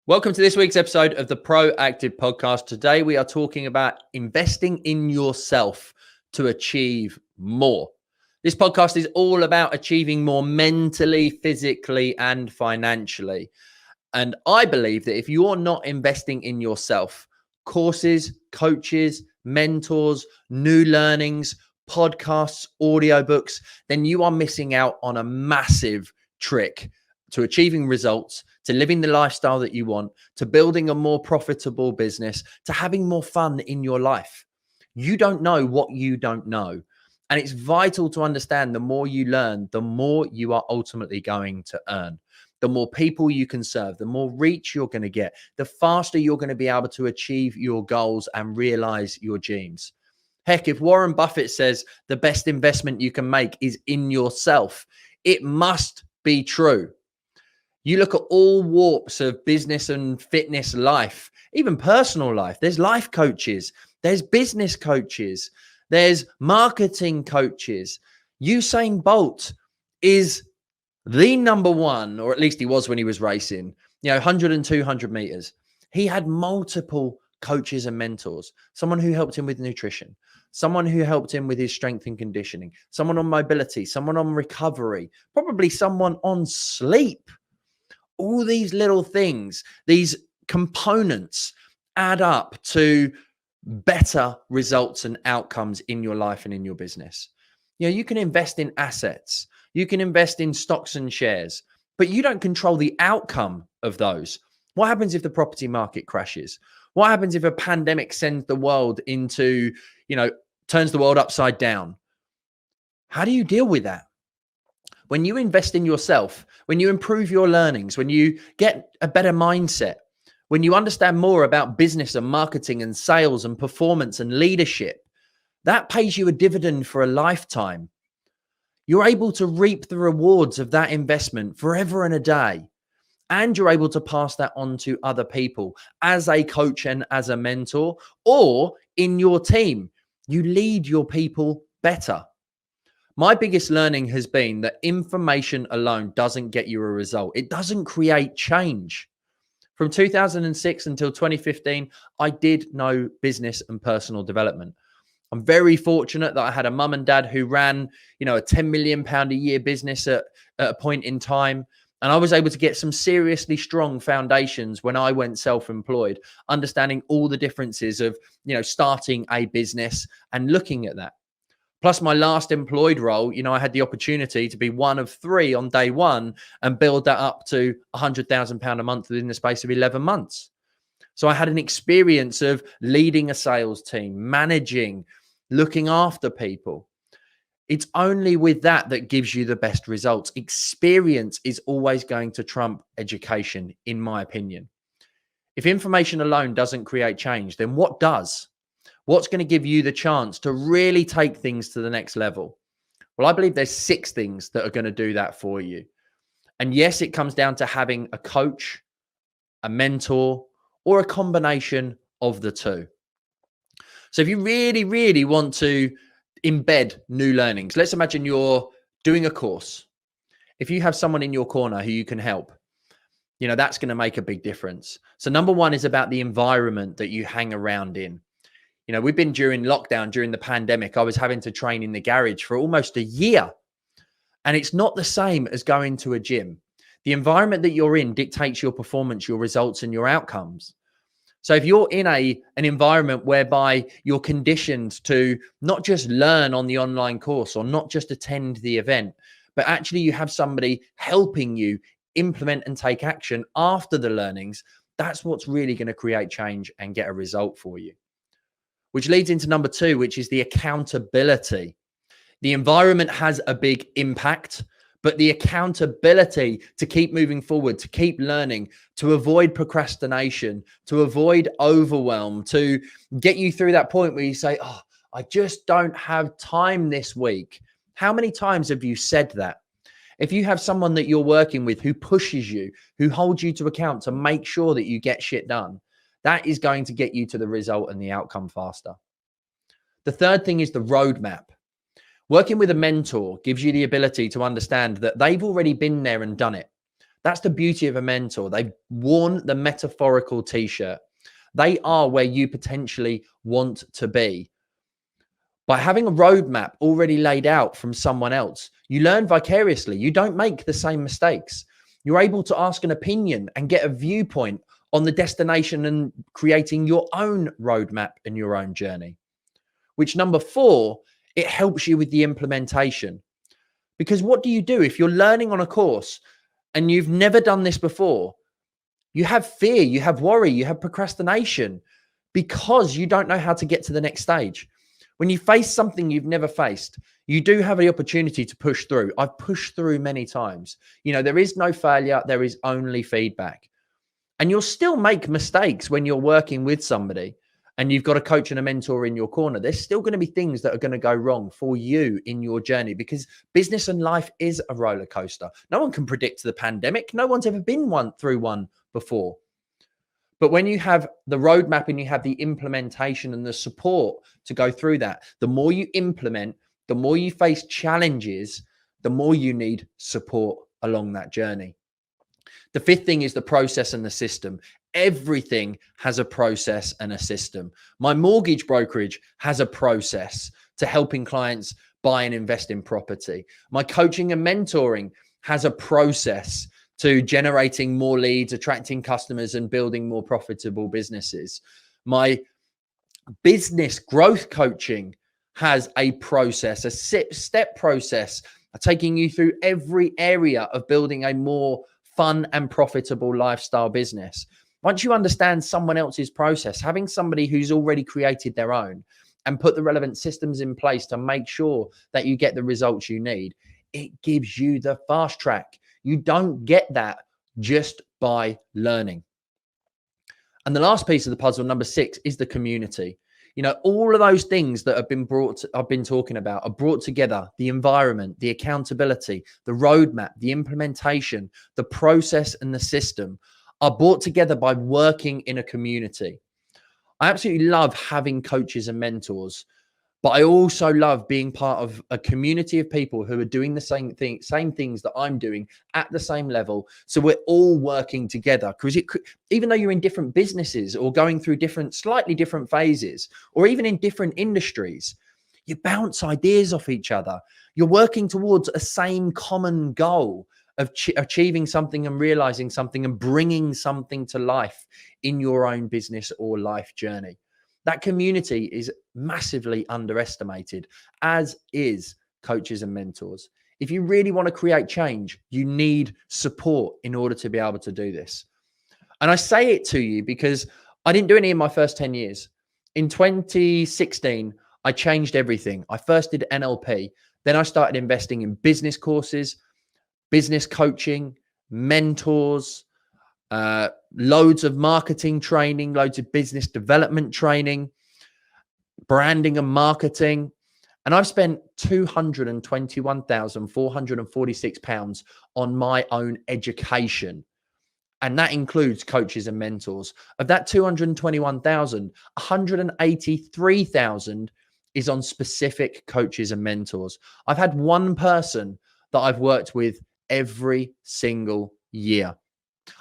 Welcome to this week's episode of the Proactive Podcast. Today, we are talking about investing in yourself to achieve more. This podcast is all about achieving more mentally, physically, and financially. And I believe that if you're not investing in yourself, courses, coaches, mentors, new learnings, podcasts, audiobooks, then you are missing out on a massive trick to achieving results, to living the lifestyle that you want, to building a more profitable business, to having more fun in your life. You don't know what you don't know. And it's vital to understand the more you learn, the more you are ultimately going to earn. The more people you can serve, the more reach you're going to get, the faster you're going to be able to achieve your goals and realize your dreams. Heck, if Warren Buffett says the best investment you can make is in yourself, it must be true. You look at all walks of business and fitness life, even personal life. There's life coaches, there's business coaches, there's marketing coaches. Usain Bolt is the number one, or at least he was when he was racing, 100 and 200 meters. He had multiple coaches and mentors, someone who helped him with nutrition, someone who helped him with his strength and conditioning, someone on mobility, someone on recovery, probably someone on sleep. All these little things, these components add up to better results and outcomes in your life and in your business. You can invest in assets, you can invest in stocks and shares, but you don't control the outcome of those. What happens if the property market crashes? What happens if a pandemic sends the world into, turns the world upside down? How do you deal with that? When you invest in yourself, when you improve your learnings, when you get a better mindset, when you understand more about business and marketing and sales and performance and leadership, that pays you a dividend for a lifetime. You're able to reap the rewards of that investment forever and a day. And you're able to pass that on to other people as a coach and as a mentor, or in your team. You lead your people better. My biggest learning has been that information alone doesn't get you a result. It doesn't create change. From 2006 until 2015, I did no business and personal development. I'm very fortunate that I had a mum and dad who ran, a £10 million a year business at a point in time. And I was able to get some seriously strong foundations when I went self-employed, understanding all the differences of, starting a business and looking at that. Plus my last employed role, I had the opportunity to be one of three on day one and build that up to £100,000 a month within the space of 11 months. So I had an experience of leading a sales team, managing, looking after people. It's only with that gives you the best results. Experience is always going to trump education, in my opinion. If information alone doesn't create change, then what does? What's going to give you the chance to really take things to the next level? Well, I believe there's 6 things that are going to do that for you. And yes, it comes down to having a coach, a mentor, or a combination of the two. So if you really, really want to embed new learnings, let's imagine you're doing a course. If you have someone in your corner who you can help, that's going to make a big difference. So number 1 is about the environment that you hang around in. We've been during lockdown, during the pandemic, I was having to train in the garage for almost a year. And it's not the same as going to a gym. The environment that you're in dictates your performance, your results, and your outcomes. So if you're in an environment whereby you're conditioned to not just learn on the online course or not just attend the event, but actually you have somebody helping you implement and take action after the learnings, that's what's really going to create change and get a result for you. Which leads into number 2, which is the accountability. The environment has a big impact, but the accountability to keep moving forward, to keep learning, to avoid procrastination, to avoid overwhelm, to get you through that point where you say, I just don't have time this week. How many times have you said that? If you have someone that you're working with who pushes you, who holds you to account to make sure that you get shit done, that is going to get you to the result and the outcome faster. The third thing is the roadmap. Working with a mentor gives you the ability to understand that they've already been there and done it. That's the beauty of a mentor. They've worn the metaphorical t-shirt. They are where you potentially want to be. By having a roadmap already laid out from someone else, you learn vicariously. You don't make the same mistakes. You're able to ask an opinion and get a viewpoint on the destination and creating your own roadmap and your own journey. Which, number 4, it helps you with the implementation. Because what do you do if you're learning on a course and you've never done this before? You have fear, you have worry, you have procrastination because you don't know how to get to the next stage. When you face something you've never faced, you do have the opportunity to push through. I've pushed through many times. There is no failure. There is only feedback. And you'll still make mistakes when you're working with somebody and you've got a coach and a mentor in your corner. There's still going to be things that are going to go wrong for you in your journey because business and life is a roller coaster. No one can predict the pandemic. No one's ever been through one before. But when you have the roadmap and you have the implementation and the support to go through that, the more you implement, the more you face challenges, the more you need support along that journey. The 5th thing is the process and the system. Everything has a process and a system. My mortgage brokerage has a process to helping clients buy and invest in property. My coaching and mentoring has a process to generating more leads, attracting customers, and building more profitable businesses. My business growth coaching has a process, a step process, taking you through every area of building a more fun and profitable lifestyle business. Once you understand someone else's process, having somebody who's already created their own and put the relevant systems in place to make sure that you get the results you need, it gives you the fast track. You don't get that just by learning. And the last piece of the puzzle, number 6, is the community. All of those things that I've been talking about are brought together: the environment, the accountability, the roadmap, the implementation, the process, and the system are brought together by working in a community. I absolutely love having coaches and mentors, but I also love being part of a community of people who are doing the same things that I'm doing at the same level. So we're all working together, because even though you're in different businesses or going through slightly different phases, or even in different industries, you bounce ideas off each other. You're working towards a same common goal of achieving something and realizing something and bringing something to life in your own business or life journey. That community is massively underestimated, as is coaches and mentors. If you really want to create change, you need support in order to be able to do this. And I say it to you because I didn't do any in my first 10 years. In 2016, I changed everything. I first did NLP. Then I started investing in business courses, business coaching, mentors, loads of marketing training, loads of business development training, branding and marketing. And I've spent £221,446 on my own education. And that includes coaches and mentors. Of that 221,000, 183,000 is on specific coaches and mentors. I've had one person that I've worked with every single year.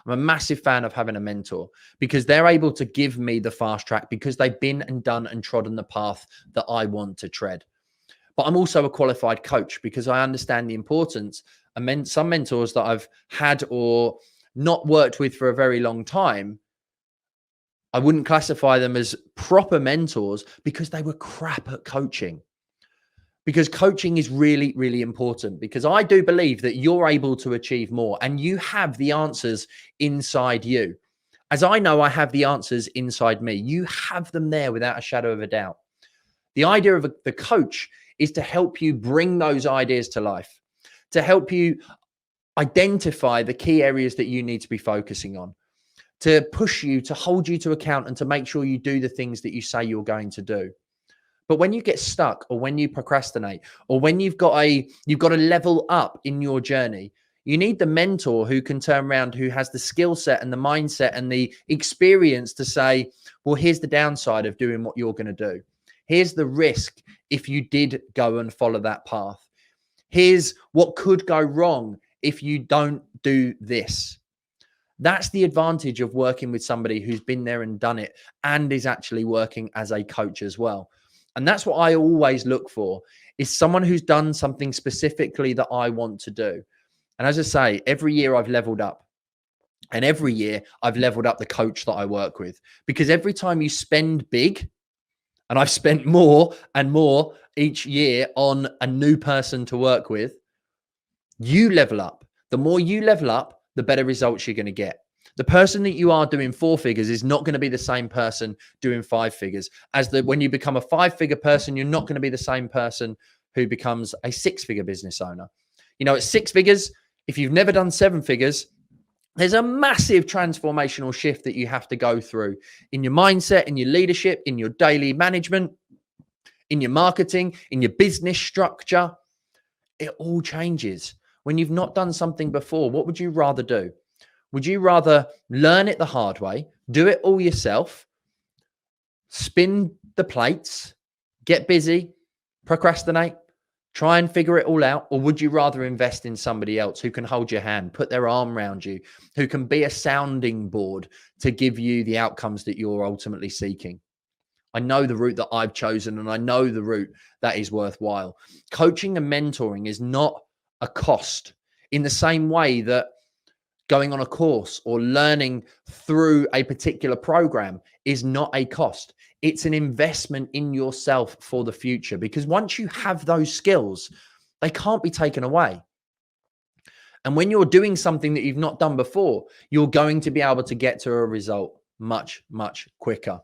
I'm a massive fan of having a mentor because they're able to give me the fast track because they've been and done and trodden the path that I want to tread. But I'm also a qualified coach because I understand the importance. Some mentors that I've had or not worked with for a very long time, I wouldn't classify them as proper mentors because they were crap at coaching. Because coaching is really, really important, because I do believe that you're able to achieve more and you have the answers inside you. As I know I have the answers inside me, you have them there without a shadow of a doubt. The idea of the coach is to help you bring those ideas to life, to help you identify the key areas that you need to be focusing on, to push you, to hold you to account, and to make sure you do the things that you say you're going to do. But when you get stuck, or when you procrastinate, or when you've got to level up in your journey, you need the mentor who can turn around, who has the skill set and the mindset and the experience to say, well, here's the downside of doing what you're going to do. Here's the risk if you did go and follow that path. Here's what could go wrong if you don't do this. That's the advantage of working with somebody who's been there and done it and is actually working as a coach as well. And that's what I always look for, is someone who's done something specifically that I want to do. And as I say, every year I've leveled up. And every year I've leveled up the coach that I work with. Because every time you spend big, and I've spent more and more each year on a new person to work with, you level up. The more you level up, the better results you're going to get. The person that you are doing 4 figures is not going to be the same person doing 5 figures. When you become a 5-figure person, you're not going to be the same person who becomes a 6-figure business owner. You know, at 6 figures, if you've never done 7 figures, there's a massive transformational shift that you have to go through in your mindset, in your leadership, in your daily management, in your marketing, in your business structure. It all changes. When you've not done something before, what would you rather do? Would you rather learn it the hard way, do it all yourself, spin the plates, get busy, procrastinate, try and figure it all out? Or would you rather invest in somebody else who can hold your hand, put their arm around you, who can be a sounding board to give you the outcomes that you're ultimately seeking? I know the route that I've chosen, and I know the route that is worthwhile. Coaching and mentoring is not a cost, in the same way that going on a course or learning through a particular program is not a cost. It's an investment in yourself for the future, because once you have those skills, they can't be taken away. And when you're doing something that you've not done before, you're going to be able to get to a result much, much quicker.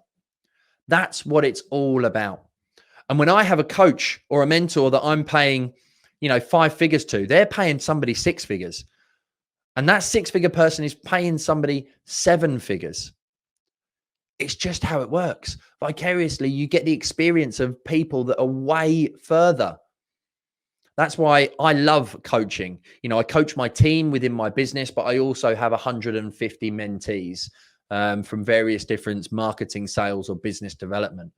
That's what it's all about. And when I have a coach or a mentor that I'm paying, 5 figures to, they're paying somebody 6 figures. And that 6-figure person is paying somebody 7 figures. It's just how it works. Vicariously, you get the experience of people that are way further. That's why I love coaching. I coach my team within my business, but I also have 150 mentees from various different marketing, sales, or business development.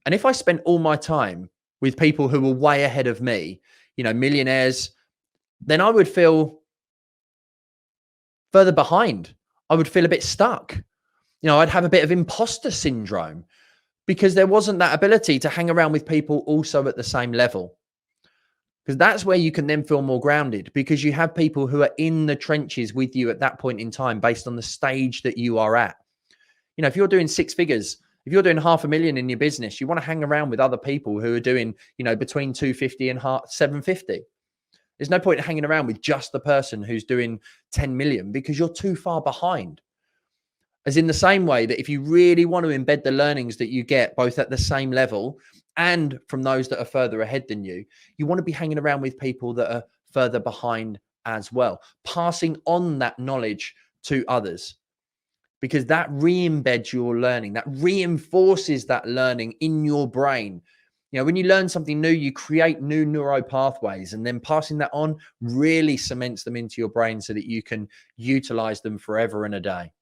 And if I spent all my time with people who were way ahead of me, millionaires, then I would feel further behind. I would feel a bit stuck. I'd have a bit of imposter syndrome, because there wasn't that ability to hang around with people also at the same level. Because that's where you can then feel more grounded, because you have people who are in the trenches with you at that point in time based on the stage that you are at. If you're doing 6 figures, if you're doing $500,000 in your business, you want to hang around with other people who are doing, between 250 and 750. There's no point in hanging around with just the person who's doing 10 million, because you're too far behind. As in the same way that if you really want to embed the learnings that you get both at the same level and from those that are further ahead than you, you want to be hanging around with people that are further behind as well, passing on that knowledge to others, because that re-embeds your learning, that reinforces that learning in your brain. When you learn something new, you create new neural pathways, and then passing that on really cements them into your brain so that you can utilize them forever and a day.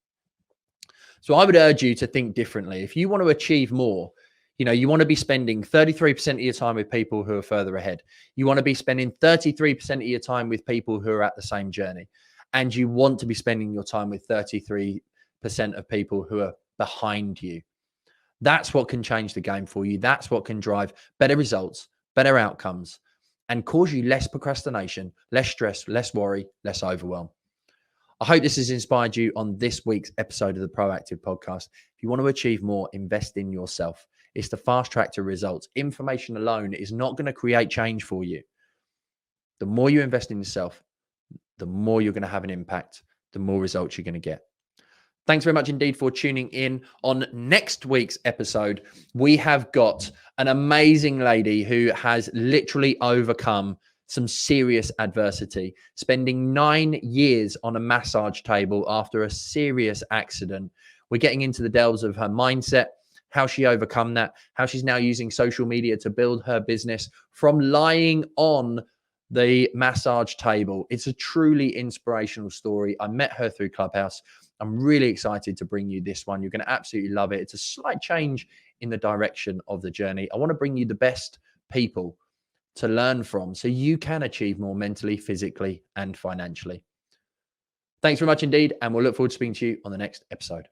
So I would urge you to think differently. If you want to achieve more, you want to be spending 33% of your time with people who are further ahead. You want to be spending 33% of your time with people who are at the same journey. And you want to be spending your time with 33% of people who are behind you. That's what can change the game for you. That's what can drive better results, better outcomes, and cause you less procrastination, less stress, less worry, less overwhelm. I hope this has inspired you on this week's episode of the Proactive Podcast. If you want to achieve more, invest in yourself. It's the fast track to results. Information alone is not going to create change for you. The more you invest in yourself, the more you're going to have an impact, the more results you're going to get. Thanks very much indeed for tuning in. On next week's episode, we have got an amazing lady who has literally overcome some serious adversity, spending 9 years on a massage table after a serious accident. We're getting into the delves of her mindset, how she overcome that, how she's now using social media to build her business from lying on the massage table. It's a truly inspirational story. I met her through Clubhouse. I'm really excited to bring you this one. You're going to absolutely love it. It's a slight change in the direction of the journey. I want to bring you the best people to learn from so you can achieve more mentally, physically, and financially. Thanks very much indeed. And we'll look forward to speaking to you on the next episode.